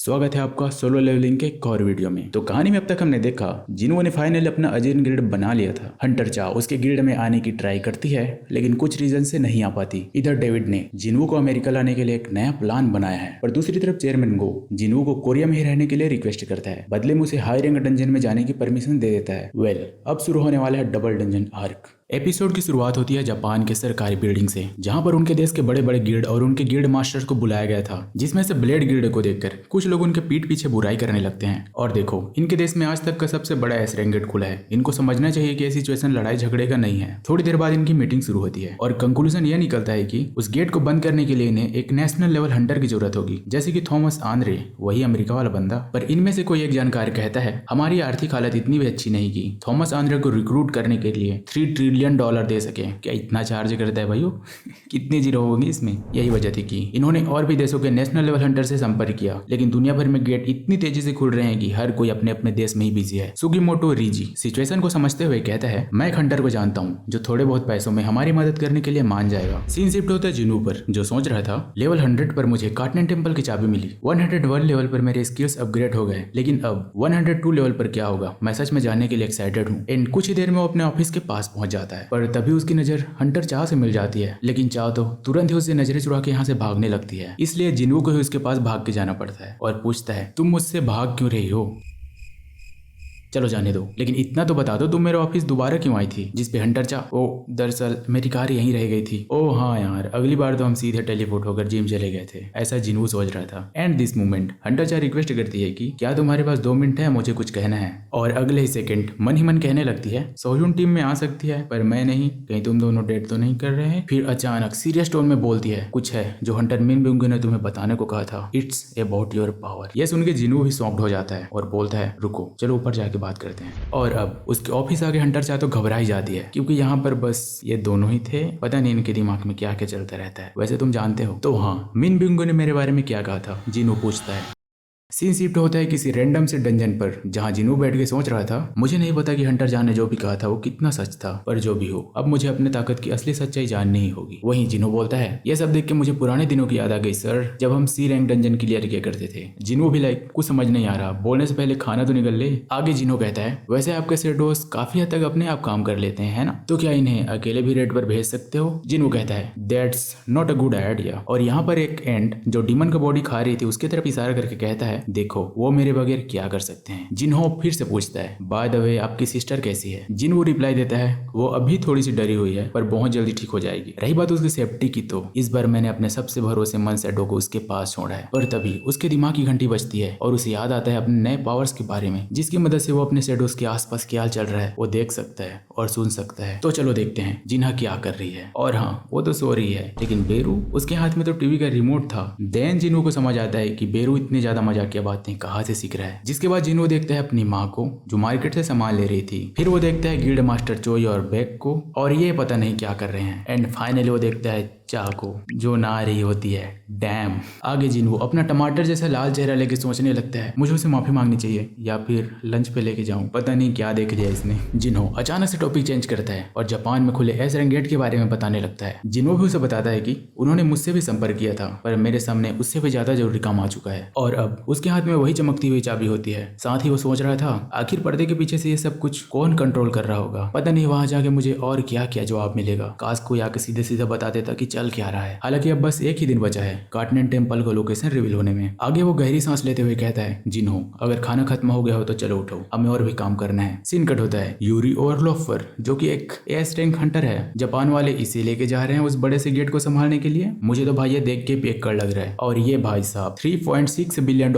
स्वागत है आपका सोलो लेवलिंग के एक और वीडियो में। तो कहानी में अब तक हमने देखा जिन्होंने फाइनली अपना अजीर्ण गिल्ड बना लिया था। हंटर चा उसके गिल्ड में आने की ट्राई करती है लेकिन कुछ रीजन से नहीं आ पाती। इधर डेविड ने जिन्हू को अमेरिका लाने के लिए एक नया प्लान बनाया है और दूसरी तरफ चेयरमैन गो जिन्हू को कोरिया में ही रहने के लिए रिक्वेस्ट करता है। बदले में उसे हाई रैंक डंजन में जाने की परमिशन दे देता है। अब शुरू होने वाला है डबल डंजन आर्क। एपिसोड की शुरुआत होती है जापान के सरकारी बिल्डिंग से, जहां पर उनके देश के बड़े बड़े गिल्ड और उनके गिल्ड मास्टर्स को बुलाया गया था, जिसमें से ब्लेड गिल्ड को देखकर कुछ लोग उनके पीठ पीछे बुराई करने लगते हैं। और देखो, इनके देश में आज तक का सबसे बड़ा एस रैंक गेट खुला है। इनको समझना चाहिए कि ये सिचुएशन लड़ाई झगड़े का नहीं है। थोड़ी देर बाद इनकी मीटिंग शुरू होती है और कंक्लूजन यह निकलता है कि उस गेट को बंद करने के लिए इन्हें एक नेशनल लेवल हंटर की जरूरत होगी, जैसे कि थॉमस आंद्रे, वही अमेरिका वाला बंदा। पर इनमें से कोई एक जानकार कहता है हमारी आर्थिक हालत इतनी भी अच्छी नहीं कि थॉमस आंद्रे को रिक्रूट करने के लिए $3 ट्रिलियन दे सके। क्या इतना चार्ज करता है भाइयों? कितनी जीरो होगी इसमें? यही वजह थी कि इन्होंने और भी देशों के नेशनल लेवल हंटर से संपर्क किया, लेकिन दुनिया भर में गेट इतनी तेजी से खुल रहे हैं कि हर कोई अपने अपने देश में ही बिजी है। सुगीमोटो रीजी सिचुएशन को समझते हुए कहता है मैं एक हंटर को जानता हूँ जो थोड़े बहुत पैसों में हमारी मदद करने के लिए मान जाएगा। सीन शिफ्ट होता है जिन्हू पर, जो सोच रहा था लेवल 100 पर मुझे कार्टनेट टेम्पल की चाबी मिली, 101 लेवल पर मेरे स्किल्स अपग्रेड हो गए, लेकिन अब 102 लेवल पर क्या होगा? मैं सच में जानने के लिए एक्साइटेड हूँ। एंड कुछ ही देर में वो अपने ऑफिस के पास पहुंच जाता है, पर तभी उसकी नजर हंटर चा से मिल जाती है। लेकिन चा तो तुरंत ही उससे नजरें चुरा के यहाँ से भागने लगती है, इसलिए जिन्हू को ही उसके पास भाग के जाना पड़ता है और पूछता है तुम मुझसे भाग क्यों रही हो? चलो जाने दो, लेकिन इतना तो बता दो तुम मेरे ऑफिस दोबारा क्यों आई थी? जिस पे हंटर चा ओ दरअसल मेरी कार यहीं रह गई थी। ओ हाँ यार, अगली बार तो हम सीधे टेलीपोर्ट होकर जिम चले गए थे, ऐसा जिन्हू सोच रहा था। एंड दिस मोमेंट हंटर चा रिक्वेस्ट करती है कि क्या तुम्हारे पास 2 मिनट है, मुझे कुछ कहना है। और अगले ही सेकंड मन ही मन कहने लगती है सोह्यून टीम में आ सकती है, पर मैं नहीं, कहीं तुम दोनों डेट तो नहीं कर रहे हैं? फिर अचानक सीरियस टोन में बोलती है कुछ है जो हंटर मिन बिंगो ने तुम्हें बताने को कहा था, इट्स अबाउट योर पावर। यह सुन के जिन्हू भी सॉफ्ट हो जाता है और बोलता है रुको, चलो ऊपर जाके बात करते हैं। और अब उसके ऑफिस आगे हंटर चा तो घबरा ही जाती है, क्योंकि यहाँ पर बस ये दोनों ही थे। पता नहीं इनके दिमाग में क्या क्या चलता रहता है। वैसे तुम जानते हो तो हाँ, मिन बिंगो ने मेरे बारे में क्या कहा था? जिन्हू पूछता है। सीन शिफ्ट होता है किसी रैंडम से डंजन पर, जहां जिन्हू बैठ के सोच रहा था मुझे नहीं पता कि हंटर जान ने जो भी कहा था वो कितना सच था, पर जो भी हो अब मुझे अपने ताकत की असली सच्चाई जाननी ही होगी। वहीं जिन्हू बोलता है यह सब देख के मुझे पुराने दिनों की याद आ गई सर, जब हम सी रैंक डंजन क्लियर किया करते थे। जिन्हू भी लाइक कुछ समझ नहीं आ रहा, बोलने से पहले खाना तो निकल ले। आगे जिन्हू कहता है वैसे आपके शेडोस काफी हद तक अपने आप काम कर लेते हैं, है ना? तो क्या इन्हें अकेले भी रेड पर भेज सकते हो? जिन्हू कहता है that's not a good idea. और यहाँ पर एक एंड जो डीमन का बॉडी खा रही थी उसकी तरफ इशारा करके कहता है देखो वो मेरे बगैर क्या कर सकते हैं। जिन्हो फिर से पूछता है बाय द वे आपकी सिस्टर कैसी है? जिन्हो रिप्लाई देता है वो अभी थोड़ी सी डरी हुई है पर बहुत जल्दी ठीक हो जाएगी। रही बात उसकी सेफ्टी की, तो इस बार मैंने अपने सबसे भरोसेमंद शैडो को उसके पास छोड़ा है। पर तभी उसके दिमाग की घंटी बजती है और उसे याद आता है अपने नए पावर्स के बारे में, जिसकी मदद से वो अपने शैडोज के आसपास क्या चल रहा है वो देख सकता है और सुन सकता है। तो चलो देखते हैं जिन्हा क्या कर रही है। और हाँ, वो तो सो रही है, लेकिन बेरू उसके हाथ में तो टीवी का रिमोट था। देन जिन्हो को समझ आता है कि बेरू इतनी ज्यादा मजाकिया बातें कहाँ से सीख रहा है। जिसके बाद जिन्हो देखता है अपनी माँ को जो मार्केट से सामान ले रही थी। फिर वो देखता है गिल्ड मास्टर चोई और बैक को, और ये पता नहीं क्या कर रहे हैं। एंड फाइनली वो देखता है चा को जो नहा रही होती है। डैम। आगे जिन्हो अपना टमाटर जैसा लाल चेहरा लेके सोचने लगता है मुझे उसे माफी मांगनी चाहिए या फिर लंच पे लेके जाऊं, पता नहीं क्या देख लिया इसने। जिन्हो अचानक से टॉपिक चेंज करता है और जापान में खुले एस रैंक गेट के बारे में बताने लगता है। जिन्हो भी उसे बताता है कि उन्होंने मुझसे भी संपर्क किया था, पर मेरे सामने उससे भी ज्यादा जरूरी काम आ चुका है। और अब उसके हाथ में वही चमकती हुई चाबी होती है। साथ ही वो सोच रहा था आखिर पर्दे के पीछे से ये सब कुछ कौन कंट्रोल कर रहा होगा? पता नहीं वहां जाके मुझे और क्या क्या जवाब मिलेगा। काश कोई आके सीधे सीधे बता देता कि चल क्या रहा है। हालांकि अब बस एक ही दिन बचा है कार्टनेट टेम्पल का लोकेशन रिवील होने में। आगे वो गहरी सांस लेते हुए कहता है जिन्हो अगर खाना खत्म हो गया हो तो चलो उठो, हमें और भी काम करना है। सीन कट होता है यूरी ओवरलोफर जो कि एक एस रैंक हंटर है। जापान वाले इसे लेके जा रहे हैं उस बड़े से गेट को संभालने के लिए। मुझे तो भाई ये देख के पेक कर लग रहा है। और ये भाई साहब $3.6 बिलियन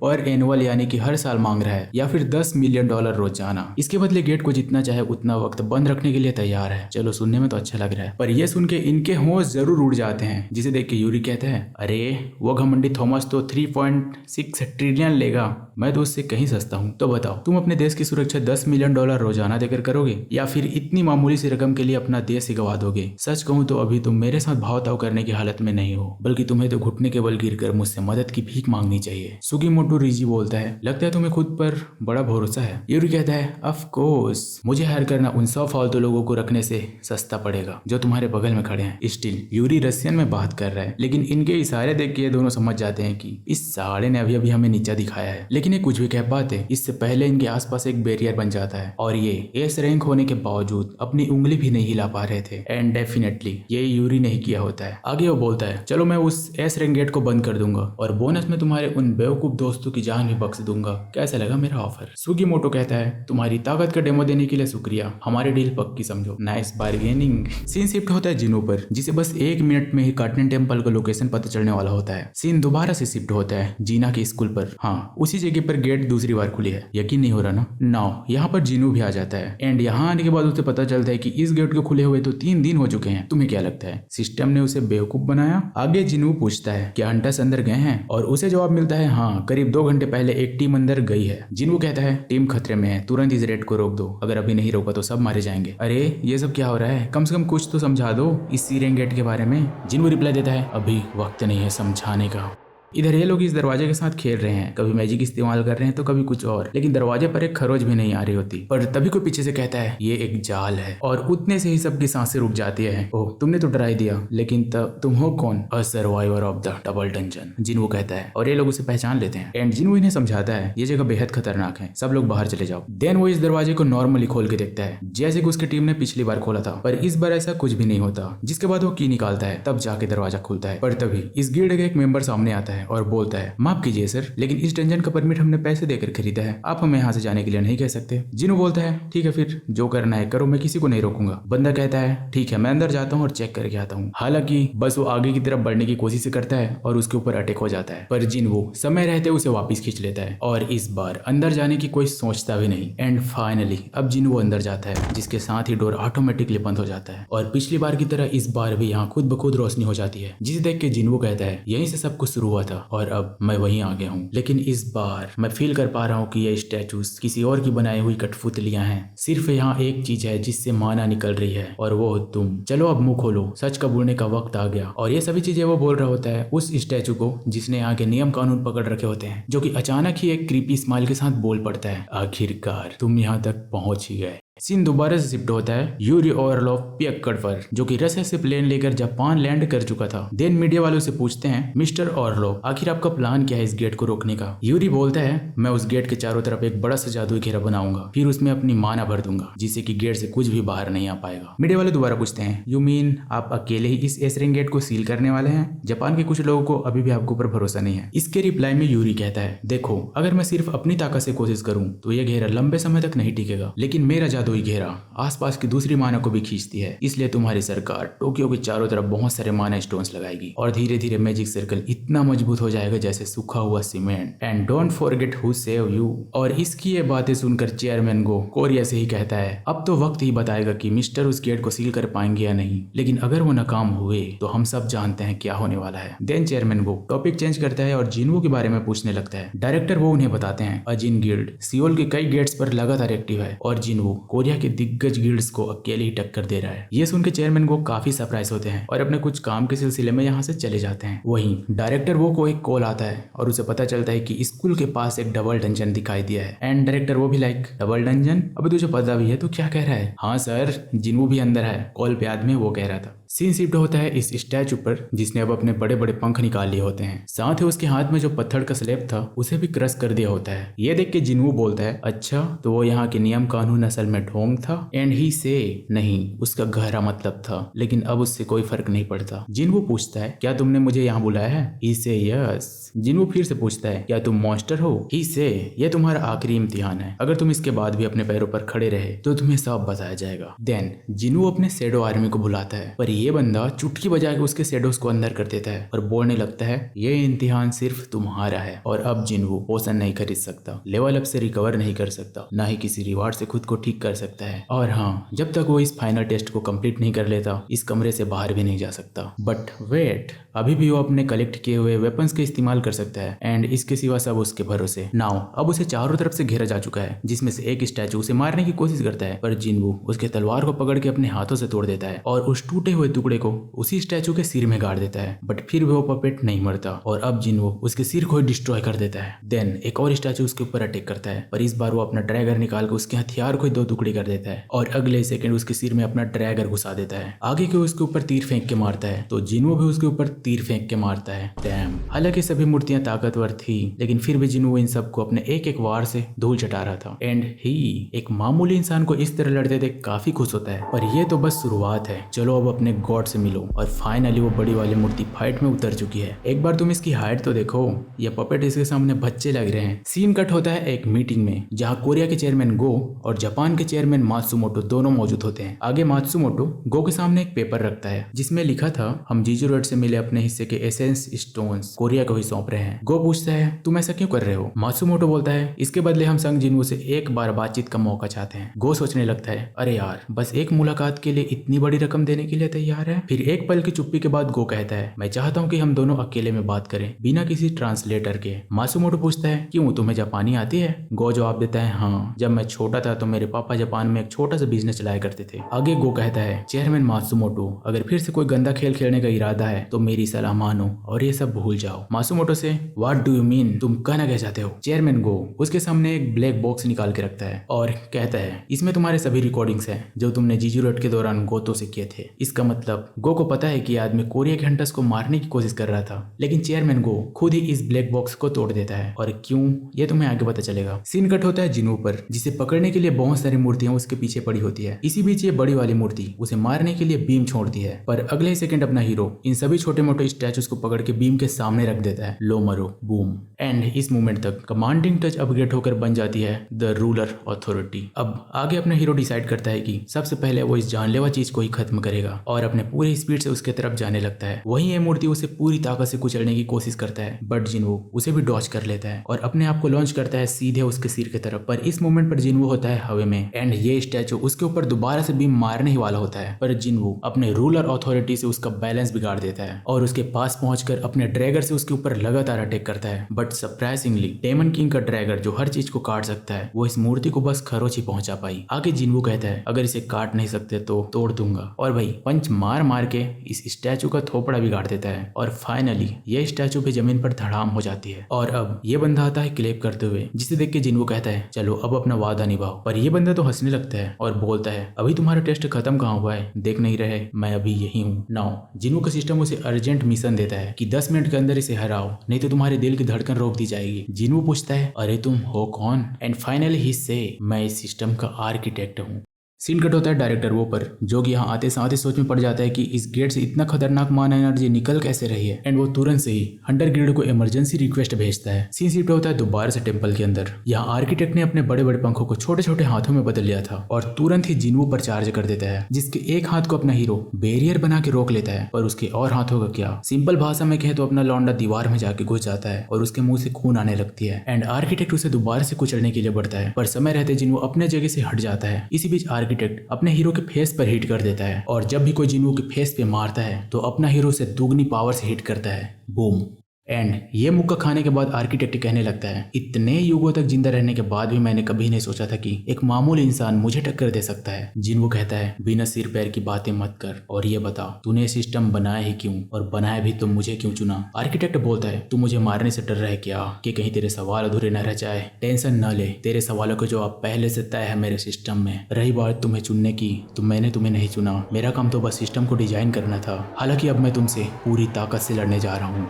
पर एनुअल यानी कि हर साल मांग रहा है, या फिर $10 मिलियन रोजाना। इसके बदले गेट को जितना चाहे उतना वक्त बंद रखने के लिए तैयार है। चलो सुनने में तो अच्छा लग रहा है, पर यह सुन के इनके होश जरूर उड़ जाते हैं। जिसे देख के यूरी कहता है अरे वो घमंडी थॉमस तो 3.6 ट्रिलियन लेगा, मैं तो उससे कहीं सस्ता हूँ। तो बताओ तुम अपने देश की सुरक्षा $10 मिलियन रोजाना देकर करोगे या फिर इतनी मामूली सी रकम के लिए अपना देश ही गवा दोगे? सच कहूँ तो अभी तुम मेरे साथ भाव ताव करने की हालत में नहीं हो, बल्कि तुम्हें तो घुटने के बल गिरकर मुझसे मदद की भीख मांगनी चाहिए। सुगीमोटो रिजी बोलता है, लगता है तुम्हें खुद पर बड़ा भरोसा है। यूरी कहता है, ऑफ कोर्स, मुझे हायर करना उन 100 फालतू लोगों को रखने से सस्ता पड़ेगा जो तुम्हारे बगल में खड़े हैं। स्टिल यूरी रशियन में बात कर रहा है, लेकिन इनके इशारे देख के ये दोनों समझ जाते हैं कि इस साले ने अभी अभी हमें नीचा दिखाया है। लेकिन ये कुछ भी कह पाते इससे पहले इनके आसपास एक बैरियर बन जाता है और ये एस रैंक होने के बावजूद अपनी उंगली भी नहीं हिला पा रहे थे। एंड डेफिनेटली ये यूरी नहीं किया होता है। आगे वो बोलता है, चलो मैं उस एस रैंक गेट को बंद कर दूंगा और बोनस में तुम्हारे उन बेवकूफ दोस्तों की जान भी बख्श दूंगा। कैसा लगा मेरा ऑफर? सुगीमोटो कहता है, तुम्हारी ताकत का डेमो देने के लिए शुक्रिया, हमारी डील पक्की समझो। Nice bargaining. सीन शिफ्ट होता है जिनो पर, जिसे बस 1 मिनट में ही कार्टन टेम्पल का लोकेशन पता चलने वाला होता है। सीन दोबारा से शिफ्ट होता है जीना के स्कूल पर। हाँ, उसी जगह पर गेट दूसरी बार खुली है। यकीन नहीं हो रहा ना? नाउ यहाँ पर जिनू भी आ जाता है एंड यहाँ आने के बाद उसे पता चलता है कि इस गेट को खुले हुए तो 3 दिन हो चुके हैं। तुम्हें क्या लगता है सिस्टम ने उसे बेवकूफ बनाया? आगे जिनू पूछता है, क्या हंटर्स अंदर गए हैं? और उसे जवाब मिलता है, हाँ, करीब 2 घंटे पहले एक टीम अंदर गई है। जिनू कहता है, टीम खतरे में है, तुरंत इस रेड को रोक दो, अगर अभी नहीं रोका तो सब मारे जाएंगे। अरे ये सब क्या हो रहा है? कम से कम कुछ तो समझा दो इस सीरेन गेट के बारे में। जिनू रिप्लाई देता है, अभी वक्त नहीं है समझाने का। इधर ये लोग इस दरवाजे के साथ खेल रहे हैं, कभी मैजिक इस्तेमाल कर रहे हैं तो कभी कुछ और, लेकिन दरवाजे पर एक खरोच भी नहीं आ रही होती। पर तभी कोई पीछे से कहता है, ये एक जाल है, और उतने से ही सबकी सांसें रुक जाती है। ओह, तुमने तो डरा ही दिया, लेकिन तब तुम हो कौन? अ survivor of the double dungeon, Jinu कहता है, और ये लोग उसे पहचान लेते हैं। एंड जिनू इन्हें समझाता है, ये जगह बेहद खतरनाक है, सब लोग बाहर चले जाओ। देन वो इस दरवाजे को नॉर्मली खोल के देखता है, जैसे कि उसकी टीम ने पिछली बार खोला था, पर इस बार ऐसा कुछ भी नहीं होता। जिसके बाद वो की निकालता है, तब जाके दरवाजा खुलता है। पर तभी इस गिल्ड का एक मेंबर सामने आता है और बोलता है, माफ कीजिए सर, लेकिन इस डंजन का परमिट हमने पैसे देकर खरीदा है, आप हमें यहाँ से जाने के लिए नहीं कह सकते। जिनू बोलता है, ठीक है फिर जो करना है करो, मैं किसी को नहीं रोकूंगा। बंदा कहता है, ठीक है, मैं अंदर जाता हूँ और चेक करके आता हूँ। हालांकि बस वो आगे की तरफ बढ़ने की कोशिश करता है और उसके ऊपर अटैक हो जाता है, पर जिनू समय रहते उसे वापस खींच लेता है और इस बार अंदर जाने की कोई सोचता भी नहीं। एंड फाइनली अब जिनू अंदर जाता है, जिसके साथ ही डोर ऑटोमेटिकली बंद हो जाता है और पिछली बार की तरह इस बार भी यहाँ खुद ब खुद रोशनी हो जाती है, जिसे देख के जिनू कहता है, यहीं से सब कुछ शुरू हुआ था और अब मैं वहीं आ गया हूँ। लेकिन इस बार मैं फील कर पा रहा हूँ कि ये स्टैचूज किसी और की बनाई हुई कठपुतलियां हैं। सिर्फ यहाँ एक चीज है जिससे माना निकल रही है और वो हो तुम। चलो अब मुंह खोलो, सच का बोलने का वक्त आ गया। और ये सभी चीजें वो बोल रहा होता है उस स्टैचू को जिसने यहाँ के नियम कानून पकड़ रखे होते हैं, जो कि अचानक ही एक क्रीपी स्माइल के साथ बोल पड़ता है, आखिरकार तुम यहाँ तक पहुंच ही गए। सीन दोबारा से शिफ्ट होता है यूरी ओवरलॉफ पियक्कड़ पर, जो कि रशिया से प्लेन लेकर जापान लैंड कर चुका था। देन मीडिया वालों से पूछते हैं, मिस्टर ओवरलॉफ, आखिर आपका प्लान क्या है इस गेट को रोकने का? यूरी बोलता है, मैं उस गेट के चारों तरफ एक बड़ा सा जादुई घेरा बनाऊंगा, फिर उसमें अपनी माना भर दूंगा, जिससे कि गेट से कुछ भी बाहर नहीं आ पाएगा। मीडिया वाले दोबारा पूछते हैं, यू मीन आप अकेले ही इस एसरिंग गेट को सील करने वाले हैं? जापान के कुछ लोगों को अभी भी आपके ऊपर भरोसा नहीं है। इसके रिप्लाई में यूरी कहता है, देखो, अगर मैं सिर्फ अपनी ताकत से कोशिश करूं तो यह घेरा लंबे समय तक नहीं टिकेगा, लेकिन मेरा जादुई घेरा आसपास की दूसरी माना को भी खींचती है, इसलिए तुम्हारी सरकार टोक्यो के चारों तरफ बहुत सारे माना स्टोन्स लगाएगी और धीरे धीरे मैजिक सर्कल इतना मजबूत हो जाएगा जैसे सूखा हुआ cement. And don't forget who save you. और इसकी ये बातें सुनकर चेयरमैन गो कोरिया से ही कहता है, अब तो वक्त ही बताएगा कि मिस्टर उस गेट को सील कर पाएंगे या नहीं, लेकिन अगर वो नाकाम हुए तो हम सब जानते हैं क्या होने वाला है। देन चेयरमैन गो टॉपिक चेंज करता है और जिनवो के बारे में पूछने लगता है। डायरेक्टर वो उन्हें बताते हैं, अजिन गिल्ड सियोल के कई गेट्स पर लगातार एक्टिव है और जिनवो कोरिया के दिग्गज गिल्ड्स को अकेले ही टक्कर दे रहा है। ये सुन के चेयरमैन को काफी सरप्राइज होते हैं और अपने कुछ काम के सिलसिले में यहाँ से चले जाते हैं। वहीं डायरेक्टर वो को एक कॉल आता है और उसे पता चलता है कि स्कूल के पास एक डबल डंजन दिखाई दिया है। एंड डायरेक्टर वो भी लाइक, डबल डंजन? अभी तुझे पता भी है तो क्या कह रहा है? हाँ सर, जिनू भी अंदर है, कॉल पे आदमी वो कह रहा था। सीन शिफ्ट होता है इस स्टैचू पर जिसने अब अपने बड़े बड़े पंख निकाल लिए होते हैं, साथ ही उसके हाथ में जो पत्थर का स्लेब था उसे भी क्रश कर दिया होता है। ये देख के जिनू बोलता है, अच्छा तो वो यहाँ के नियम कानून असल में ढोंग था? एंड ही से नहीं, उसका गहरा मतलब था, लेकिन अब उससे कोई फर्क नहीं पड़ता। जिनू पूछता है, क्या तुमने मुझे यहाँ बुलाया है? ही से यस। जिनू फिर से पूछता है, क्या तुम मॉन्स्टर हो? ही से, यह तुम्हारा आखिरी इम्तिहान है, अगर तुम इसके बाद भी अपने पैरों पर खड़े रहे तो तुम्हें सब बताया जाएगा। देन जिनू अपने शैडो आर्मी को बुलाता है, पर ये बंदा चुटकी बजा के उसके शेडोज को अंदर कर देता है और बोलने लगता है ये इम्तिहान सिर्फ तुम्हारा है और अब जिन्वो पोशन नहीं खरीद सकता, लेवल अप से रिकवर नहीं कर सकता, ना ही किसी रिवार्ड से खुद को ठीक कर सकता है। और हाँ, जब तक वो इस फाइनल टेस्ट को कंप्लीट नहीं कर लेता इस कमरे से बाहर भी नहीं जा सकता। बट वेट, अभी भी वो अपने कलेक्ट किए हुए वेपन्स के इस्तेमाल कर सकता है एंड इसके सिवा सब उसके भरोसे। नाउ अब उसे चारों तरफ से घेरा जा चुका है, जिसमें से एक स्टैचू उसे मारने की कोशिश करता है, पर जिन्वो उसके तलवार को पकड़ के अपने हाथों से तोड़ देता है और उस टूटे हुए टुकड़े को उसी स्टैचू के सिर में गाड़ देता है। बट फिर भी वो पपेट नहीं मरता और अब जिन्वो उसके सिर को डिस्ट्रॉय कर देता है। देन एक और स्टैचू उसके ऊपर अटैक करता है, पर इस बार वो अपना ड्रैगर निकाल के उसके हथियार को 2 टुकड़े कर देता है और अगले सेकंड उसके सिर में अपना ड्रैगर घुसा देता है। आगे के उसके ऊपर तीर फेंक के मारता है तो जिन्वो भी उसके ऊपर तीर फेंक के मारता है। डैम। हालांकि सभी मूर्तियां ताकतवर थी, लेकिन फिर भी जिन्वो इन सबको अपने एक एक वार से धूल चटा रहा था एंड ही एक मामूली इंसान को इस तरह लड़ते देख काफी खुश होता है। पर ये तो बस शुरुआत है, चलो अब अपने गॉड से मिलो। और फाइनली वो बड़ी वाली मूर्ति फाइट में उतर चुकी है। एक बार तुम इसकी हाइट तो देखो, ये पपेट इसके सामने बच्चे लग रहे हैं। सीन कट होता है एक मीटिंग में जहाँ कोरिया के चेयरमैन गो और जापान के चेयरमैन मात्सुमोटो दोनों मौजूद होते हैं। आगे मात्सुमोटो गो के सामने एक पेपर रखता है जिसमें लिखा था हम जीजू रोड से मिले अपने हिस्से के एसेंस स्टोन्स कोरिया को ही सौंप रहे हैं। गो पूछता है तुम ऐसा क्यों कर रहे हो? मात्सुमोटो बोलता है इसके बदले हम संग जिन्वो से एक बार बातचीत का मौका चाहते हैं। गो सोचने लगता है अरे यार, बस एक मुलाकात के लिए इतनी बड़ी रकम देने के लिए तैयार है? फिर एक पल की चुप्पी के बाद गो कहता है मैं चाहता हूँ कि हम दोनों अकेले में बात करें बिना किसी ट्रांसलेटर के। मात्सुमोटो पूछता है क्यों, तुम्हें जापानी आती है? गो जवाब देता है हाँ, जब मैं छोटा था तो मेरे पापा जापान में एक छोटा सा बिजनेस चलाया करते थे। आगे गो कहता है चेयरमैन मात्सुमोटो, अगर फिर से कोई गंदा खेल खेलने का इरादा है तो मेरी सलाह मानो और ये सब भूल जाओ। मात्सुमोटो से व्हाट डू यू मीन, तुम कहना क्या चाहते हो? चेयरमैन गो उसके सामने एक ब्लैक बॉक्स निकाल के रखता है और कहता है इसमें तुम्हारे सभी रिकॉर्डिंग्स हैं जो तुमने जीजू रोड के दौरान गोतो से किए थे। इसका मतलब गो को पता है कि आदमी कोरिया के हंटर्स को मारने की कोशिश कर रहा था, लेकिन चेयरमैन गो खुद ही इस ब्लैक बॉक्स को तोड़ देता है। और क्यों, ये तुम्हें आगे पता चलेगा। सीन कट होता है जिन्वो पर, जिसे पकड़ने के लिए बहुत सारी मूर्तियां उसके पीछे पड़ी होती है। इसी बीच ये बड़ी वाली मूर्ति उसे मारने के लिए बीम छोड़ती है, पर अगले ही सेकंड अपना हीरो इन सभी छोटे मोटे स्टैचूज को पकड़ के बीम के सामने रख देता है। लो मरो, बूम। एंड इस मूवमेंट तक कमांडिंग टच अपग्रेड होकर बन जाती है द रूलर अथॉरिटी। अब आगे अपना हीरो डिसाइड करता है कि सबसे पहले वो इस जानलेवा चीज को ही खत्म करेगा और अपने पूरे स्पीड से उसके तरफ जाने लगता है। वहीं ये मूर्ति उसे पूरी ताकत से कुचलने की कोशिश करता है, बट जिन्वो उसे भी डॉज कर लेता है और अपने आप को लॉन्च करता है सीधे उसके सिर की तरफ। पर इस मोमेंट पर जिन्वो होता है हवा में एंड ये स्टैचू उसके ऊपर दोबारा से बीम मारने ही वाला होता है, पर जिन्वो अपने रूलर अथॉरिटी से उसका बैलेंस बिगाड़ देता है और उसके पास पहुंचकर अपने ड्रैगर से उसके ऊपर लगातार अटैक करता है। बट सरप्राइजिंगली डेमन किंग का ड्रैगर जो हर चीज को काट सकता है वो इस मूर्ति को बस खरोच ही पहुंचा पाई। आगे जिन्वो कहता है अगर इसे काट नहीं सकते तो तोड़ दूंगा, और भाई पंच मार मार के इस स्टैचू का थोपड़ा बिगाड़ देता है और फाइनली ये स्टैचू भी जमीन पर धड़ाम हो जाती है। और अब ये बंदा आता है क्लेप करते हुए, जिसे देख के जिन्वो कहता है चलो अब अपना वादा निभाओ। पर ये बंदा तो हंसने लगता है और बोलता है अभी तुम्हारा टेस्ट खत्म कहाँ हुआ है, देख नहीं रहे मैं अभी यही हूँ। नाउ जिन्वो का सिस्टम उसे अर्जेंट मिशन देता है कि 10 मिनट के अंदर इसे हराओ, नहीं तो तुम्हारे दिल की धड़कन रोक दी जाएगी। जिन्वो पूछता है अरे तुम हो कौन? एंड फाइनली ही से मैं इस सिस्टम का आर्किटेक्ट हूँ। सीन कट होता है डायरेक्टर वो पर, जो कि यहाँ आते साथ ही सोच में पड़ जाता है कि इस गेट से इतना खतरनाक माना एनर्जी निकल कैसे रही है, एंड वो तुरंत से ही हंटर गिल्ड को इमरजेंसी रिक्वेस्ट भेजता है। सीन शिफ्ट होता है दोबारा से टेंपल के अंदर। यहाँ आर्किटेक्ट ने अपने बड़े बड़े पंखों को छोटे छोटे हाथों में बदल लिया था और तुरंत ही जिन्वो पर चार्ज कर देता है, जिसके एक हाथ को अपना हीरो बैरियर बना के रोक लेता है, पर उसके और हाथों का क्या। सिंपल भाषा में कहे तो अपना लौंडा दीवार में जाके घुस जाता है और उसके मुंह से खून आने लगती है एंड आर्किटेक्ट उसे दोबारा से कुचलने के लिए बढ़ता है, पर समय रहते जिन्वो अपने जगह से हट जाता है। इसी बीच आर्किटेक्ट अपने हीरो के फेस पर हिट कर देता है और जब भी कोई जिन्वो के फेस पे मारता है तो अपना हीरो से दुगनी पावर से हिट करता है। बूम। एंड ये मुक्का खाने के बाद आर्किटेक्ट कहने लगता है इतने युगों तक जिंदा रहने के बाद भी मैंने कभी नहीं सोचा था कि एक मामूली इंसान मुझे टक्कर दे सकता है। जिन्वो कहता है बिना सिर पैर की बातें मत कर और ये बता तूने सिस्टम बनाया ही क्यों, और बनाया भी तो मुझे क्यों चुना? आर्किटेक्ट बोलता है तू मुझे मारने से डर रहा है क्या, कि कहीं तेरे सवाल अधूरे न रह जाए? टेंशन न ले, तेरे सवालों के जवाब पहले से तय है मेरे सिस्टम में। रही बात तुम्हें चुनने की, तो मैंने तुम्हें नहीं चुना, मेरा काम तो बस सिस्टम को डिजाइन करना था। हालांकि अब मैं तुमसे पूरी ताकत से लड़ने जा रहा हूँ।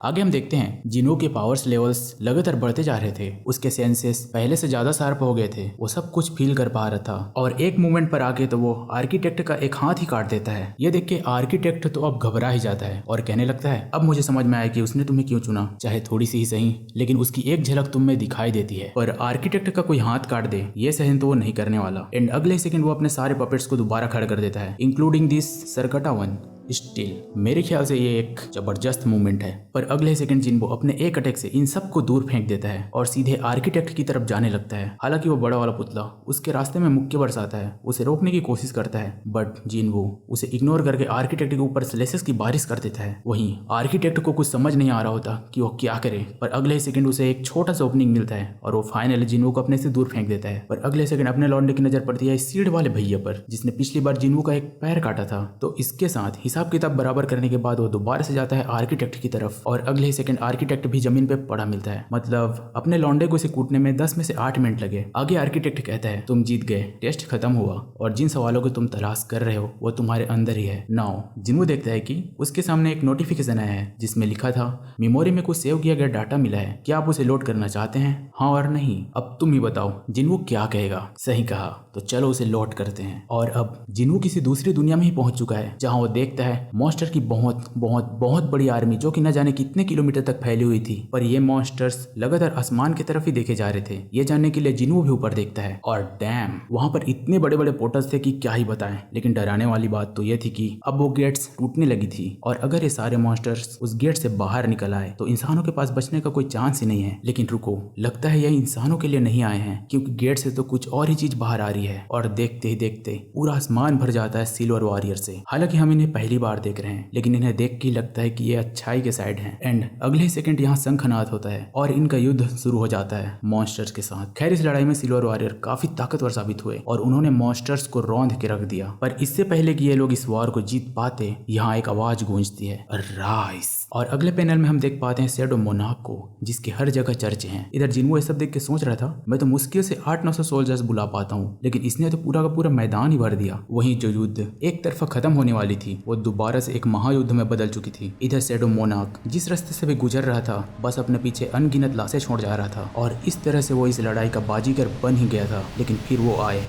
आगे हम देखते हैं जिन्हो के पावर्स लेवल्स लगातार बढ़ते जा रहे थे, उसके सेंसेस पहले से ज्यादा शार्प हो गए थे, वो सब कुछ फील कर पा रहा था और एक मोमेंट पर आके तो वो आर्किटेक्ट का एक हाथ ही काट देता है। ये देख के आर्किटेक्ट तो अब घबरा ही जाता है और कहने लगता है अब मुझे समझ में आया कि उसने तुम्हें क्यों चुना, चाहे थोड़ी सी ही सही, लेकिन उसकी एक झलक तुम में दिखाई देती है। पर आर्किटेक्ट का कोई हाथ काट दे ये सहन तो वो नहीं करने वाला एंड अगले सेकंड वो अपने सारे पपेट्स को दोबारा खड़ा कर देता है, including this Sarkata one. Still मेरे ख्याल से ये एक जबरदस्त मूवमेंट है। पर अगले सेकंड जिन्हो अपने एक अटैक से इन सबको दूर फेंक देता है और सीधे आर्किटेक्ट की तरफ जाने लगता है। हालांकि वो बड़ा वाला पुतला उसके रास्ते में मुक्के बरसाता है, उसे रोकने की कोशिश करता है, बट जिन्हो उसे इग्नोर करके आर्किटेक्ट के ऊपर स्लेसेस की बारिश कर देता है। वहीं आर्किटेक्ट को कुछ समझ नहीं आ रहा होता कि वो क्या करे, पर अगले सेकंड उसे एक छोटा सा ओपनिंग मिलता है और वो फाइनली जिन्हो को अपने से दूर फेंक देता है। पर अगले सेकंड अपने लौंडे की नजर पड़ती है इस सीड वाले भैया पर जिसने पिछली बार जिन्हो का एक पैर काटा था। तो इसके साथ हिसाब किताब बराबर करने के बाद वो दोबारा से जाता है आर्किटेक्ट की तरफ और अगले ही सेकंड आर्किटेक्ट भी जमीन पे पड़ा मिलता है। मतलब अपने लौंडे को इसे कूटने में 10 में से 8 मिनट लगे। आगे आर्किटेक्ट कहता है तुम जीत गए, टेस्ट खत्म हुआ और जिन सवालों को तुम तलाश कर रहे हो वो तुम्हारे अंदर ही है। नाउ जिन्हो देखता है कि उसके सामने एक नोटिफिकेशन आया है जिसमें लिखा था मेमोरी में कुछ सेव किया गया डाटा मिला है, क्या आप उसे लोड करना चाहते हैं, हाँ और नहीं। अब तुम ही बताओ जिन्हो क्या कहेगा। सही कहा, तो चलो उसे लोड करते हैं। और अब जिन्हो किसी दूसरी दुनिया में ही पहुंच चुका है जहां वो देखता है मॉन्स्टर की बहुत बहुत बहुत बड़ी आर्मी जो कि न जाने कितने किलोमीटर तक फैली हुई थी। पर ये मॉन्स्टर्स लगातार आसमान की तरफ ही देखे जा रहे थे। ये जानने के लिए जिन्हो भी ऊपर देखता है और डैम वहां पर इतने बड़े बड़े पोर्टल्स थे कि क्या ही बताएं। लेकिन डराने वाली बात तो ये थी कि अब वो गेट्स टूटने लगी थी और अगर ये सारे मॉन्स्टर्स उस गेट से बाहर निकल आए तो इंसानों के पास बचने का कोई चांस ही नहीं है। लेकिन रुको, लगता है ये इंसानों के लिए नहीं आए हैं क्योंकि गेट से तो कुछ और ही चीज बाहर आ रही है और देखते ही देखते पूरा आसमान भर जाता है सिल्वर वॉरियर से। हालांकि हम इन्हें पहली बार देख रहे हैं लेकिन इन्हें देख के लगता है कि ये अच्छाई के साइड हैं। एंड अगले सेकंड यहाँ शंखनाद होता है और इनका युद्ध शुरू हो जाता है मॉन्स्टर्स के साथ। खैर इस लड़ाई में सिल्वर वॉरियर काफी ताकतवर साबित हुए और उन्होंने मॉन्स्टर्स को रौंद के रख दिया। पर इससे पहले कि ये लोग इस वॉर को जीत पाते यहाँ एक आवाज गूंजती है, राइस। और अगले पैनल में हम देख पाते हैं शैडो मोनार्क को जिसके हर जगह चर्चे हैं। इधर जिन्हो ये सब देख के सोच रहा था मैं तो मुश्किल से 800-900 सोल्जर्स बुला पाता हूँ, लेकिन इसने तो पूरा का पूरा मैदान ही भर दिया। वहीं जो युद्ध एक तरफा खत्म होने वाली थी वो दोबारा से एक महायुद्ध में बदल चुकी थी। इधर शैडो मोनार्क जिस रास्ते से भी गुजर रहा था बस अपने पीछे अनगिनत लाशें छोड़ जा रहा था और इस तरह से वो इस लड़ाई का बाजीगर बन ही गया था। लेकिन फिर वो आए।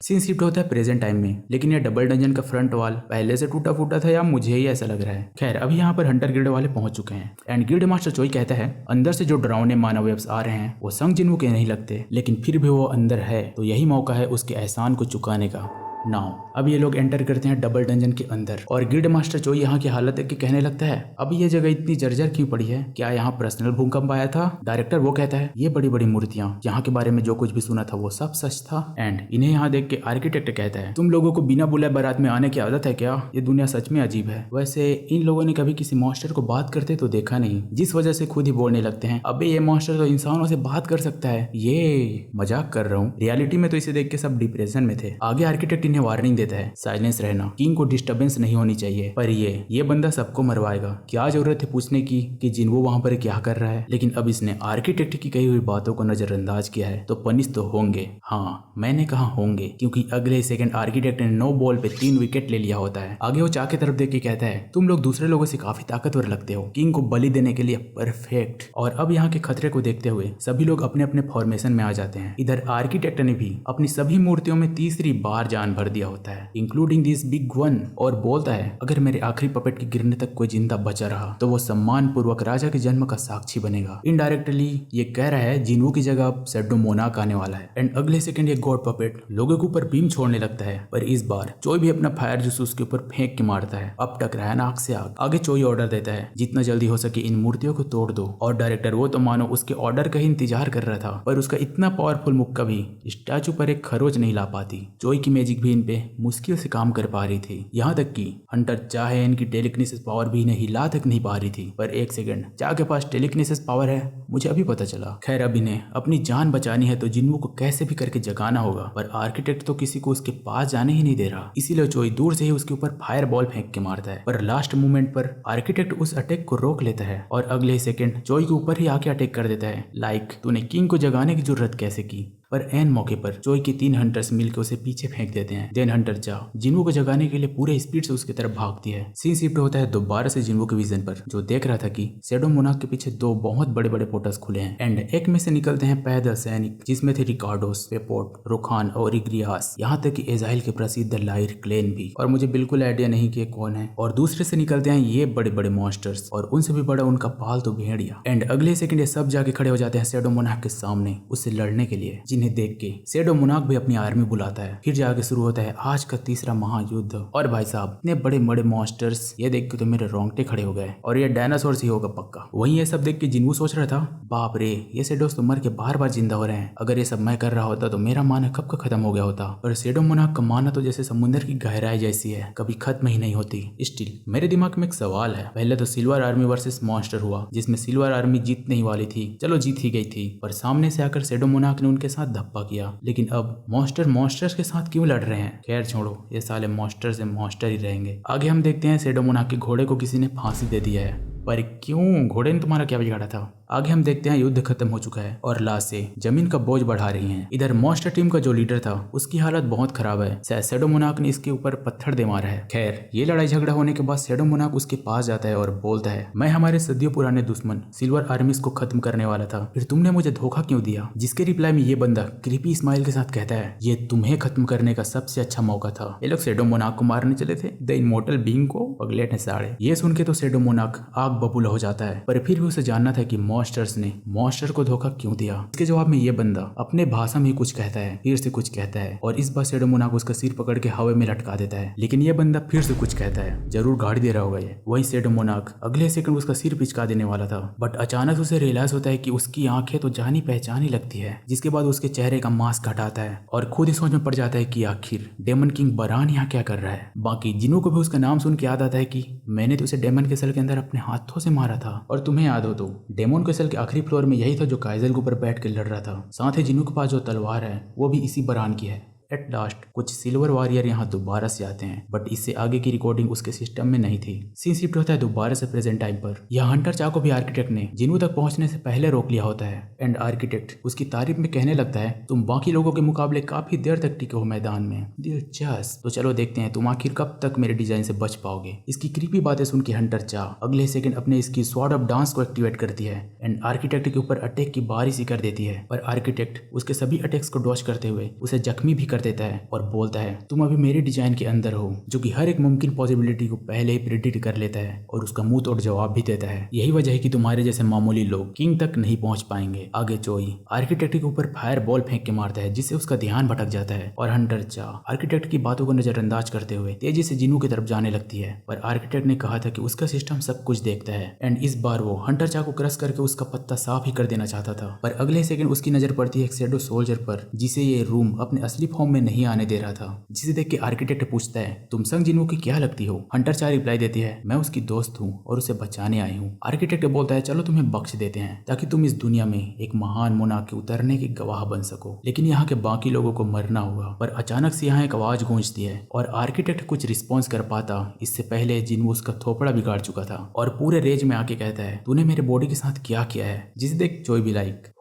सीन शिफ्ट होता है प्रेजेंट टाइम में, लेकिन ये डबल डंजन का फ्रंट वॉल पहले से टूटा फूटा था या मुझे ही ऐसा लग रहा है। खैर अभी यहाँ पर हंटर गिल्ड वाले पहुंच चुके हैं एंड गिल्ड मास्टर चोई कहता है अंदर से जो डरावने मानव वेब्स आ रहे हैं वो संग जिन्हो के नहीं लगते, लेकिन फिर भी वो अंदर है तो यही मौका है उसके एहसान को चुकाने का। नाउ अब ये लोग एंटर करते हैं डबल डंजन के अंदर और गिल्ड मास्टर चोई यहाँ की हालत देख के कहने लगता है अब ये जगह इतनी जर्जर क्यों पड़ी है, क्या यहाँ पर्सनल भूकंप आया था। डायरेक्टर वो कहता है ये बड़ी बड़ी मूर्तियां, यहाँ के बारे में जो कुछ भी सुना था वो सब सच था। एंड इन्हें यहाँ देख के आर्किटेक्ट कहता है तुम लोगों को बिना बुलाए बारात में आने की आदत है क्या, ये दुनिया सच में अजीब है। वैसे इन लोगों ने कभी किसी मॉन्स्टर को बात करते तो देखा नहीं, जिस वजह से खुद ही बोलने लगते हैं अबे ये मॉन्स्टर तो इंसानों से बात कर सकता है। ये मजाक कर रहा हूँ, रियलिटी में तो इसे देख के सब डिप्रेशन में थे। आगे आर्किटेक्ट इन्हें वार्निंग देता है साइलेंस रहना, किंग को डिस्टरबेंस नहीं होनी चाहिए। पर ये बंदा सबको मरवाएगा, क्या जरूरत है पूछने की कि जिन्हो वहां पर क्या कर रहा है। लेकिन अब इसने आर्किटेक्ट की कही हुई बातों को नजरअंदाज किया है तो पनिश तो होंगे। हाँ मैंने कहा होंगे क्योंकि अगले सेकंड आर्किटेक्ट ने 9 बॉल पे 3 विकेट ले लिया होता है। आगे वो चाह की तरफ देख के कहता है तुम लोग दूसरे लोगों से काफी ताकतवर लगते हो, किंग को बलि देने के लिए परफेक्ट। और अब यहाँ के खतरे को देखते हुए सभी लोग अपने अपने फॉर्मेशन में आ जाते हैं। इधर आर्किटेक्ट ने भी अपनी सभी मूर्तियों में तीसरी बार जान भर दिया होता है इंक्लूडिंग दिस बिग वन और बोलता है अगर मेरे आखिरी पपेट के गिरने तक कोई जिंदा बचा रहा तो वो सम्मान पूर्वक राजा के जन्म का साक्षी बनेगा। इनडायरेक्टली ये कह रहा है जिन्हो की जगह अब शैडो मोनार्क आने वाला है। एंड अगले सेकंड ये गॉड पपेट लोगों के ऊपर बीम छोड़ने लगता है, पर इस बार चोई भी अपना फायर जूस उसके ऊपर फेंक के मारता है। अब टकराया नाक से आग। आगे चोई ऑर्डर देता है जितना जल्दी हो सके इन मूर्तियों को तोड़ दो। और डायरेक्टर वो तो मानो उसके ऑर्डर का ही इंतजार कर रहा था, पर उसका इतना पावरफुल मुक्का भी स्टैचू पर एक खरोच नहीं ला पाती। चोई की मैजिक भी इन पे मुश्किल से काम कर पा रही थी। यहाँ तक कि हंटर चाहे इनकी टेलीकिनेसिस पावर भी इन्हें हिला तक नहीं पा रही थी। पर एक सेकंड, चा के पास टेलीकिनेसिस पावर है मुझे अभी पता चला। खैर अब इन्हें अपनी जान बचानी है तो जिन्हो को कैसे भी करके जगाना होगा, पर आर्किटेक्ट तो किसी को उसके पास जाने ही नहीं दे रहा। इसीलिए चोई दूर से ही उसके ऊपर फायर बॉल फेंक के मारता है, पर लास्ट मोमेंट पर आर्किटेक्ट उस अटैक को रोक लेता है और अगले सेकंड चोई के ऊपर ही आके अटैक कर देता है। लाइक तूने किंग को जगाने की जरूरत कैसे की। पर एन मौके पर चोई के 3 हंटर्स मिलकर उसे पीछे फेंक देते हैं। देन हंटर चा जिन्वो को जगाने के लिए पूरे स्पीड से उसकी तरफ भागती है। सीन शिफ्ट होता है दोबारा से जिन्वो के विजन पर, जो देख रहा था कि शैडो मोनार्क के पीछे 2 बहुत बड़े बड़े पोर्टल्स खुले हैं एंड एक में से निकलते हैं पैदल सैनिक, जिसमें थे रिकार्डोस, पेपोर्ट, रोखान और इग्रियास, यहाँ तक कि एजाइल के प्रसिद्ध लाइर क्लेन भी, और मुझे बिल्कुल आइडिया नहीं कि कौन है। और दूसरे से निकलते हैं ये बड़े बड़े मॉन्स्टर्स और उनसे भी बड़ा उनका पालतू भेड़िया। एंड अगले सेकंड ये सब जाके खड़े हो जाते हैं शैडो मोनार्क के सामने उससे लड़ने के लिए, जिन्हें देख के शैडो मोनार्क भी अपनी आर्मी बुलाता है। फिर जाके शुरू होता है आज का तीसरा महायुद्ध। और भाई साहब इतने बड़े बड़े मॉन्स्टर्स ये देख के तो मेरे रोंगटे खड़े हो गए, और ये डायनासोर ही होगा पक्का। वहीं ये सब देख के जिन्वो सोच रहा था बाप रे ये शैडोस तो मर के बार बार जिंदा हो रहे हैं, अगर ये सब मैं कर रहा होता तो मेरा माना कब का खत्म हो गया होता। पर शैडो मोनार्क का माना तो जैसे समुद्र की गहराई जैसी है, कभी खत्म ही नहीं होती। स्टिल मेरे दिमाग में एक सवाल है, पहले तो सिल्वर आर्मी वर्सेस मॉन्स्टर हुआ जिसमें सिल्वर आर्मी जीतने ही वाली थी, चलो जीत ही गई थी, पर सामने से आकर शैडो मोनार्क ने उनके साथ धप्पा किया। लेकिन अब मॉन्स्टर मॉन्स्टर्स के साथ क्यों लड़ रहे हैं? खैर छोड़ो, ये साले मॉन्स्टर से मॉन्स्टर ही रहेंगे। आगे हम देखते हैं शैडो मोनार्क के घोड़े को किसी ने फांसी दे दिया है। पर क्यों? घोड़े ने तुम्हारा क्या बिगाड़ा था? आगे हम देखते हैं युद्ध खत्म हो चुका है और लाशें जमीन का बोझ बढ़ा रही हैं। इधर मॉन्स्टर टीम का जो लीडर था उसकी हालत बहुत खराब है, शायद शैडो मोनार्क ने इसके ऊपर पत्थर दे मारा है। खैर ये लड़ाई झगड़ा होने के बाद शैडो मोनार्क उसके पास जाता है और बोलता है मैं हमारे सदियों पुराने दुश्मन सिल्वर आर्मीज को खत्म करने वाला था, फिर तुमने मुझे धोखा क्यों दिया? जिसके रिप्लाई में ये बंदा क्रीपी स्माइल के साथ कहता है ये तुम्हें खत्म करने का सबसे अच्छा मौका था। ये लोग शैडो मोनार्क को मारने चले थे, द इमॉर्टल बीइंग को पगलेट है साड़े। ये सुन के तो शैडो मोनार्क आग बबूला हो जाता है, पर फिर भी उसे जानना था कि मॉन्स्टर्स ने मॉन्स्टर को धोखा क्यों दिया। इसके जवाब में ये बंदा अपने भाषा में कुछ कहता है, फिर से कुछ कहता है, और इस बार शैडो मोनार्क उसका सिर पकड़ के हवा में लटका देता है। लेकिन ये बंदा फिर से कुछ कहता है, जरूर गाड़ी दे रहा होगा ये। वही शैडो मोनार्क अगले सेकंड उसका सिर पिचका देने वाला था, बट अचानक उसे रियलाइज होता है कि उसकी आंखें तो जानी पहचानी लगती है। जिसके बाद उसके चेहरे का मास्क हटाता है और खुद ही सोच में पड़ जाता है कि आखिर डेमन किंग बरान यहाँ क्या कर रहा है। बाकी जिन्हों को भी उसका नाम सुन के याद आता है कि मैंने तो उसे डेमन के सेल के अंदर अपने हाथों से मारा था। और तुम्हें याद हो तो डेमन के सेल के आखिरी फ्लोर में यही था जो काइजल के ऊपर बैठ के लड़ रहा था। साथ ही जिन्हों के पास जो तलवार है वो भी इसी बरान की है। एट लास्ट कुछ सिल्वर वॉरियर यहाँ दोबारा से आते हैं, बट इससे आगे की रिकॉर्डिंग उसके सिस्टम में नहीं थी। सीन शिफ्ट होता है दोबारा से प्रेजेंट टाइम पर। यह हंटर चा को भी आर्किटेक्ट ने जिन्हों तक पहुंचने से पहले रोक लिया होता है एंड आर्किटेक्ट उसकी तारीफ में कहने लगता है तुम बाकी लोगों के मुकाबले काफी देर तक टिके हो मैदान में, दिलचस्प। तो चलो देखते हैं तुम आखिर कब तक मेरे डिजाइन से बच पाओगे। इसकी क्रीपी बातें सुन के हंटर चा अगले सेकंड अपने इसकी स्वॉर्ड ऑफ डांस को एक्टिवेट करती है एंड आर्किटेक्ट के ऊपर अटैक की बारिश ही कर देती है। पर आर्किटेक्ट उसके सभी अटैक्स को डॉज करते हुए उसे जख्मी भी कर देता है और बोलता है तुम अभी मेरे डिजाइन के अंदर हो, जो कि हर एक मुमकिन पॉसिबिलिटी को पहले ही प्रेडिक्ट कर लेता है और उसका मुंह तोड़ जवाब भी देता है। यही वजह है कि तुम्हारे जैसे मामूली लोग किंग तक नहीं पहुंच पाएंगे। आगे चोई आर्किटेक्ट के ऊपर फायर बॉल फेंक के मारता है जिससे उसका ध्यान भटक जाता है और हंटर चा आर्किटेक्ट की बातों को नजरअंदाज करते हुए तेजी से जिन्नू की तरफ जाने लगती है। पर आर्किटेक्ट ने कहा था कि उसका सिस्टम सब कुछ देखता है एंड इस बार वो हंटर चा को क्रश करके उसका पत्ता साफ ही कर देना चाहता था। पर अगले सेकंड उसकी नजर पड़ती है एक शैडो सोल्जर पर जिसे ये रूम अपने असली फॉर्म में नहीं आने दे रहा था। जिसे देख के आर्किटेक्ट पूछता है तुम संग जिन्वो की क्या लगती हो? हंटर चा रिप्लाई देती है मैं उसकी दोस्त हूँ और उसे बचाने आई हूँ। आर्किटेक्ट बोलता है चलो तुम्हें बख्श देते हैं ताकि तुम इस दुनिया में एक महान मोनार्क के उतरने के गवाह बन सको, लेकिन यहाँ के बाकी लोगों को मरना होगा। पर अचानक से यहाँ एक आवाज गूंजती है और आर्किटेक्ट कुछ रिस्पॉन्स कर पाता इससे पहले जिन्वो उसका थोपड़ा बिगाड़ चुका था और पूरे रेज में आके कहता है तूने मेरे बॉडी के साथ क्या किया है? जिसे देख चोई भी लाइक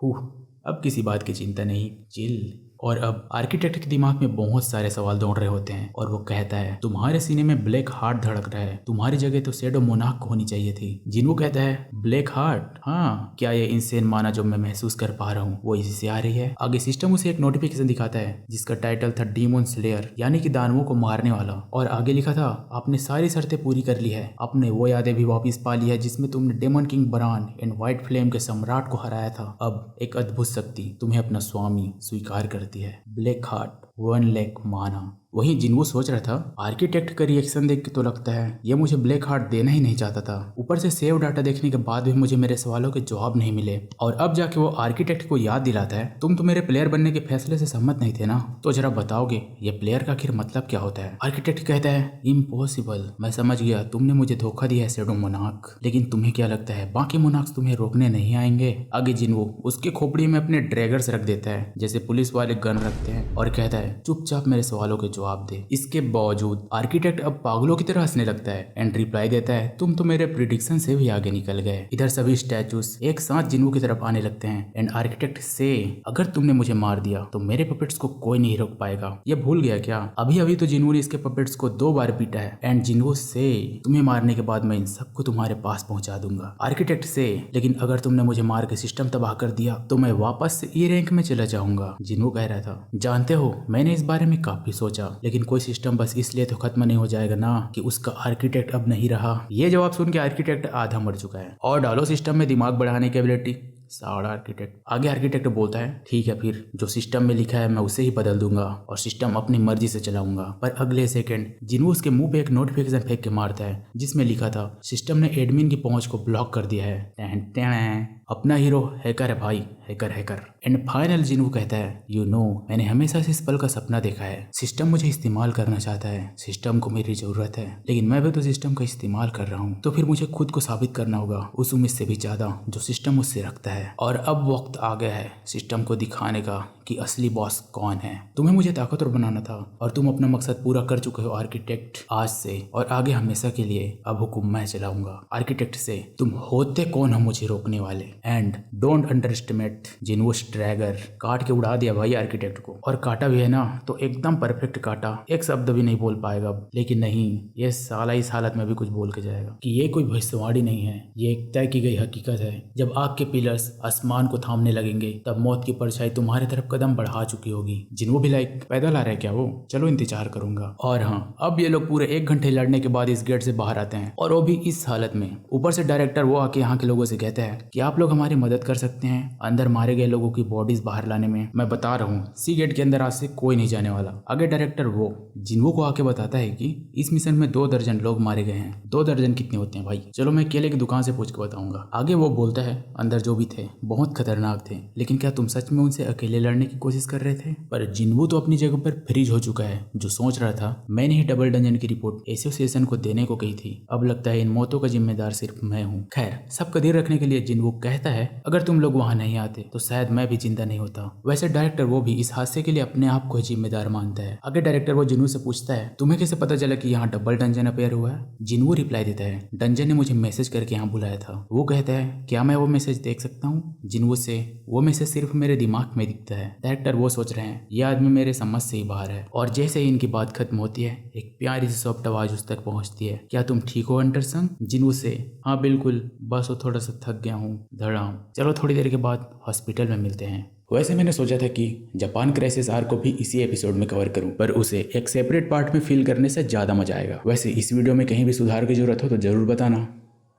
अब किसी बात की चिंता नहीं, चिल। और अब आर्किटेक्ट के दिमाग में बहुत सारे सवाल दौड़ रहे होते हैं और वो कहता है तुम्हारे सीने में ब्लैक हार्ट धड़क रहा है, तुम्हारी जगह तो शैडो मोनार्क को होनी चाहिए थी। जिन्वो कहता है ब्लैक हार्ट? हाँ, क्या ये इंसेन माना जो मैं महसूस कर पा रहा हूँ वो इसी से आ रही है? आगे सिस्टम उसे एक नोटिफिकेशन दिखाता है जिसका टाइटल था डीमन स्लेयर, यानी कि दानवों को मारने वाला। और आगे लिखा था आपने सारी शर्तें पूरी कर ली है, आपने वो यादें भी वापिस पा ली है जिसमें तुमने demon king Baran and white flame के सम्राट को हराया था। अब एक अद्भुत शक्ति तुम्हें अपना स्वामी स्वीकार करती है, ब्लैक हार्ट 1 लाख माना। वहीं जिन्वो सोच रहा था आर्किटेक्ट का रिएक्शन देख के तो लगता है ये मुझे ब्लैक हार्ट देना ही नहीं चाहता था। ऊपर से सेव डाटा देखने के बाद भी मुझे मेरे सवालों के जवाब नहीं मिले और अब जाके वो आर्किटेक्ट को याद दिलाता है तुम तो मेरे प्लेयर बनने के फैसले से सहमत नहीं थे ना, तो जरा बताओगे ये प्लेयर का आखिर मतलब क्या होता है? आर्किटेक्ट कहता है इम्पॉसिबल, मैं समझ गया तुमने मुझे धोखा दिया है शैडो मोनार्क, लेकिन तुम्हें क्या लगता है बाकी मोनार्क्स तुम्हें रोकने नहीं आएंगे? आगे जिन्वो उसके खोपड़ी में अपने ड्रैगर्स रख देता है जैसे पुलिस वाले गन रखते हैं और कहता है चुपचाप मेरे सवालों के जवाब दे। इसके बावजूद आर्किटेक्ट अब पागलों की तरह हंसने लगता है एंड रिप्लाई देता है, तुम तो मेरे प्रिडिक्शन से भी आगे निकल गए। इधर सभी स्टैचूज एक साथ जिन्वू की तरफ आने लगते हैं एंड आर्किटेक्ट से, अगर तुमने मुझे मार दिया तो मेरे पपेट्स को कोई नहीं रोक पाएगा। ये भूल गया क्या? अभी अभी तो जिन्वू ने इसके पपेट्स को 2 बार पीटा है एंड जिन्वू से, तुम्हें मारने के बाद मैं इन सबको तुम्हारे पास पहुंचा दूंगा। आर्किटेक्ट से, लेकिन अगर तुमने मुझे मार के सिस्टम तबाह कर दिया तो मैं वापस से ई रैंक में चला जाऊंगा। जिन्वू कह रहा था, जानते हो मैंने इस बारे में काफी सोचा, लेकिन कोई सिस्टम बस इसलिए तो खत्म नहीं हो जाएगा ना कि उसका आर्किटेक्ट अब नहीं रहा। ये जवाब सुन के आर्किटेक्ट आधा मर चुका है। और डालो सिस्टम में दिमाग बढ़ाने की एबिलिटी। साड़ा आर्किटेक्ट। आगे आर्किटेक्ट बोलता है, ठीक है फिर जो सिस्टम में लिखा है मैं उसे ही बदल दूंगा और सिस्टम अपनी मर्जी से चलाऊंगा। पर अगले सेकंड जिन्वू उसके मुंह पे एक नोटिफिकेशन फेंक के मारता है जिसमें लिखा था, सिस्टम ने एडमिन की पहुंच को ब्लॉक कर दिया है। अपना हीरो हैकर है भाई, हैकर हैकर। एंड फाइनल जिन्वू कहता है, यू नो मैंने हमेशा से इस पल का सपना देखा है। सिस्टम मुझे इस्तेमाल करना चाहता है, सिस्टम को मेरी जरूरत है, लेकिन मैं भी तो सिस्टम का इस्तेमाल कर रहा हूँ, तो फिर मुझे खुद को साबित करना होगा उस उम्मीद से भी ज्यादा जो सिस्टम मुझसे रखता है। और अब वक्त आ गया है सिस्टम को दिखाने का कि असली बॉस कौन है। तुम्हें मुझे ताकतवर बनाना था और तुम अपना मकसद पूरा कर चुके हो आर्किटेक्ट। आज से और आगे हमेशा के लिए अब हुक्म मैं चलाऊंगा। आर्किटेक्ट से, तुम होते कौन हो मुझे रोकने वाले? And don't underestimate Jinwoo stranger. काट के उड़ा दिया भाई आर्किटेक्ट को। और काटा भी है ना तो एकदम परफेक्ट काटा, एक शब्द भी नहीं बोल पाएगा। लेकिन नहीं, ये साला इस हालत में भी कुछ बोल के जाएगा कि ये कोई भविष्यवाणी नहीं है, ये एक तय की गई हकीकत है। जब आग के पिलर्स आसमान को थामने लगेंगे तब मौत की परछाई तुम्हारी तरफ कदम बढ़ा चुकी होगी। जिन्वू भी लाइक, पैदल आ रहा है क्या वो? चलो इंतजार करूंगा। और हाँ, अब ये लोग पूरे 1 घंटे लड़ने के बाद इस गेट से बाहर आते हैं और वो भी इस हालत में। ऊपर से डायरेक्टर वो आके यहाँ के लोगों से कहता है कि आप लोग हमारी मदद कर सकते हैं अंदर मारे गए लोगों की बॉडीज बाहर लाने में। मैं बता रहा हूँ सी गेट के अंदर आज से कोई नहीं जाने वाला। आगे डायरेक्टर वो जिन्वू को आके बताता है कि इस मिशन में 2 दर्जन लोग मारे गए हैं। 2 दर्जन कितने होते हैं भाई? चलो मैं केले की दुकान से पूछ के बताऊंगा। आगे वो बोलता है, अंदर जो भी थे बहुत खतरनाक थे, लेकिन क्या तुम सच में उनसे अकेले लड़ने की कोशिश कर रहे थे? पर जिन्वू तो अपनी जगह पर फ्रीज हो चुका है। जो सोच रहा था मैंने ही डबल डंजन की रिपोर्ट एसोसिएशन को देने को कही थी, अब लगता है इन मौतों का जिम्मेदार सिर्फ मैं हूँ। खैर, सबका धीर रखने के लिए जिन्वू कहता है, अगर तुम लोग वहाँ नहीं आते तो शायद मैं भी जिंदा नहीं होता। वैसे डायरेक्टर वो भी इस हादसे के लिए अपने आप को जिम्मेदार मानता है। आगे डायरेक्टर वो जिन्वू से पूछता है, तुम्हें कैसे पता चला कि यहाँ डबल डंजन अपेयर हुआ है? जिन्वू रिप्लाई देता है, डंजन ने मुझे मैसेज करके यहाँ बुलाया था। वो कहता है, क्या मैं वो मैसेज देख सकता हूँ? जिन्वू से, वो मैसेज सिर्फ मेरे दिमाग में दिखता है। डायरेक्टर वो सोच रहे हैं, यह आदमी मेरे समझ से ही बाहर है। और जैसे ही इनकी बात खत्म होती है एक प्यारी सी सॉफ्ट आवाज उस तक पहुंचती है, क्या तुम ठीक हो अंडरसन? जिन्वू से, हाँ बिल्कुल, बस वो थोड़ा सा थक गया हूँ, धड़ाम। चलो थोड़ी देर के बाद हॉस्पिटल में मिलते हैं। वैसे मैंने सोचा था कि जापान क्राइसिस आर को भी इसी एपिसोड में कवर करूं, पर उसे एक सेपरेट पार्ट में फील करने से ज़्यादा मजा आएगा। वैसे इस वीडियो में कहीं भी सुधार की जरूरत हो तो ज़रूर बताना।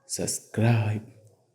सब्सक्राइब।